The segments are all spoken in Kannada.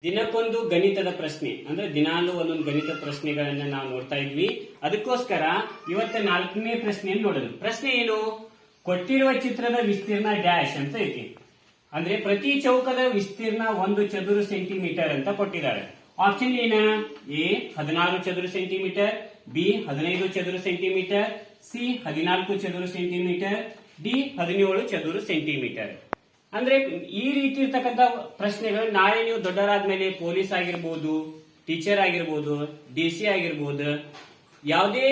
ದಿನಕ್ಕೊಂದು ಗಣಿತದ ಪ್ರಶ್ನೆ ಅಂದ್ರೆ ದಿನಾಲು ಒಂದೊಂದು ಗಣಿತ ಪ್ರಶ್ನೆಗಳನ್ನ ನಾವು ನೋಡ್ತಾ ಇದ್ವಿ. ಅದಕ್ಕೋಸ್ಕರ ಇವತ್ತ 4ನೇ ಪ್ರಶ್ನೆಯನ್ನು ನೋಡೋಣ. ಪ್ರಶ್ನೆ ಏನು? ಕೊಟ್ಟಿರುವ ಚಿತ್ರದ ವಿಸ್ತೀರ್ಣ ಡ್ಯಾಶ್ ಅಂತ ಐತಿ. ಅಂದ್ರೆ ಪ್ರತಿ ಚೌಕದ ವಿಸ್ತೀರ್ಣ 1 ಚದುರ ಸೆಂಟಿಮೀಟರ್ ಅಂತ ಕೊಟ್ಟಿದ್ದಾರೆ. ಆಪ್ಷನ್ ಏನ? ಎ 16 ಚದುರ ಸೆಂಟಿಮೀಟರ್, ಬಿ 15 ಚದುರ ಸೆಂಟಿಮೀಟರ್, ಸಿ 14 ಚದುರ ಸೆಂಟಿಮೀಟರ್, ಡಿ 17 ಚದುರ ಸೆಂಟಿಮೀಟರ್. ಅಂದ್ರೆ ಈ ರೀತಿ ಇರ್ತಕ್ಕಂಥ ಪ್ರಶ್ನೆಗಳು ನಾಳೆ ನೀವು ದೊಡ್ಡರಾದ್ಮೇಲೆ ಪೊಲೀಸ್ ಆಗಿರ್ಬೋದು, ಟೀಚರ್ ಆಗಿರ್ಬೋದು, ಡಿಸಿ ಆಗಿರ್ಬೋದು, ಯಾವುದೇ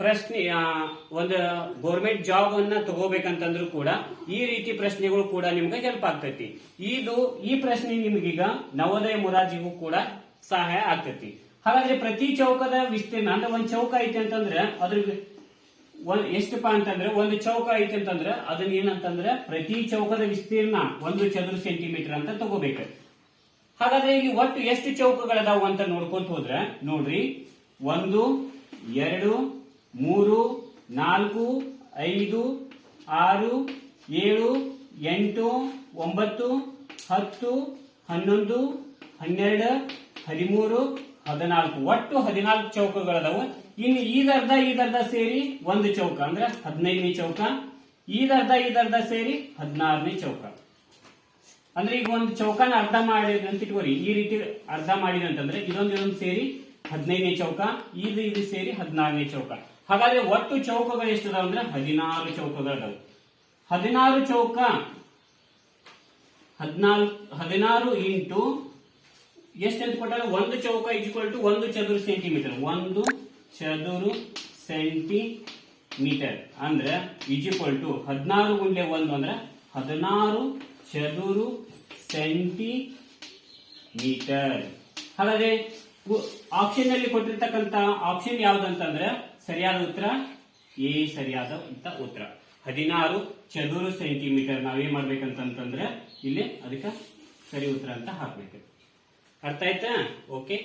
ಪ್ರಶ್ನೆ ಒಂದು ಗೌರ್ಮೆಂಟ್ ಜಾಬ್ ಅನ್ನ ತಗೋಬೇಕಂತಂದ್ರೂ ಕೂಡ ಈ ರೀತಿ ಪ್ರಶ್ನೆಗಳು ಕೂಡ ನಿಮ್ಗೆ ಹೆಲ್ಪ್ ಆಗ್ತೈತಿ. ಈ ಪ್ರಶ್ನೆ ನಿಮ್ಗೀಗ ನವೋದಯ ಮುರಾರ್ಜಿಗೂ ಕೂಡ ಸಹಾಯ ಆಗ್ತೈತಿ. ಹಾಗಾದ್ರೆ ಪ್ರತಿ ಚೌಕದ ವಿಸ್ತೀರ್ಣ ಅಂದ್ರೆ ಒಂದ್ ಚೌಕ ಐತಿ ಅಂತಂದ್ರೆ ಅದ್ರ ಎಷ್ಟಪ್ಪ ಅಂತಂದ್ರೆ ಒಂದು ಚೌಕ ಐತಿ ಅಂತಂದ್ರೆ ಅದನ್ನ ಏನಂತಂದ್ರೆ ಪ್ರತಿ ಚೌಕದ ವಿಸ್ತೀರ್ಣ 1 ಚದುರ ಸೆಂಟಿಮೀಟರ್ ಅಂತ ತಗೋಬೇಕು. ಹಾಗಾದ್ರೆ ಇಲ್ಲಿ ಒಟ್ಟು ಎಷ್ಟು ಚೌಕಗಳದಾವು ಅಂತ ನೋಡ್ಕೊಂತ ಹೋದ್ರೆ ನೋಡ್ರಿ, 1 2 3 4 5 6 7 8 9 10 11 12 13 14 ಒಟ್ಟು 14 ಚೌಕಗಳದಾವು. ಇನ್ನು ಇದರ್ಧ ಸೇರಿ ಒಂದು ಚೌಕ ಅಂದ್ರೆ 15ನೇ ಚೌಕ, ಇದರ್ಧ ಸೇರಿ 16ನೇ ಚೌಕ. ಅಂದ್ರೆ ಈಗ ಒಂದು ಚೌಕನ ಅರ್ಧ ಮಾಡಿದ ಅಂತ ಇಟ್ಕೋರಿ, ಈ ರೀತಿ ಅರ್ಧ ಮಾಡಿದ ಅಂತಂದ್ರೆ ಇದೊಂದು ಸೇರಿ 15ನೇ ಚೌಕ, ಇದು ಸೇರಿ 16ನೇ ಚೌಕ. ಹಾಗಾದ್ರೆ ಒಟ್ಟು ಚೌಕಗಳು ಎಷ್ಟದಾವ ಅಂದ್ರೆ 16 ಚೌಕಗಳದಾವು. 16 ಚೌಕ 16 ಇಂಟು ಎಷ್ಟು ಅಂತ ಕೊಟ್ಟಾಗ ಒಂದು ಚೌಕ = 1 ಚದುರ ಸೆಂಟಿಮೀಟರ್. 1 ಚದುರ ಸೆಂಟಿಮೀಟರ್ ಅಂದ್ರೆ = 16 ಗುಂಡ್ಲೆ 1 ಅಂದ್ರೆ 16 ಚದುರ ಸೆಂಟಿಮೀಟರ್. ಹಾಗಾದ್ರೆ ಆಪ್ಷನ್ ಅಲ್ಲಿ ಕೊಟ್ಟಿರ್ತಕ್ಕಂತ ಆಪ್ಷನ್ ಯಾವ್ದಂತಂದ್ರೆ ಸರಿಯಾದ ಉತ್ತರ ಎ ಸರಿಯಾದ ಉತ್ತರ. 16 ಚದುರ ಸೆಂಟಿಮೀಟರ್ ನಾವೇನ್ ಮಾಡ್ಬೇಕಂತಂದ್ರೆ ಇಲ್ಲಿ ಅದಕ್ಕೆ ಸರಿ ಉತ್ತರ ಅಂತ ಹಾಕ್ಬೇಕು. ಅರ್ಥ ಆಯ್ತಾ? ಓಕೆ.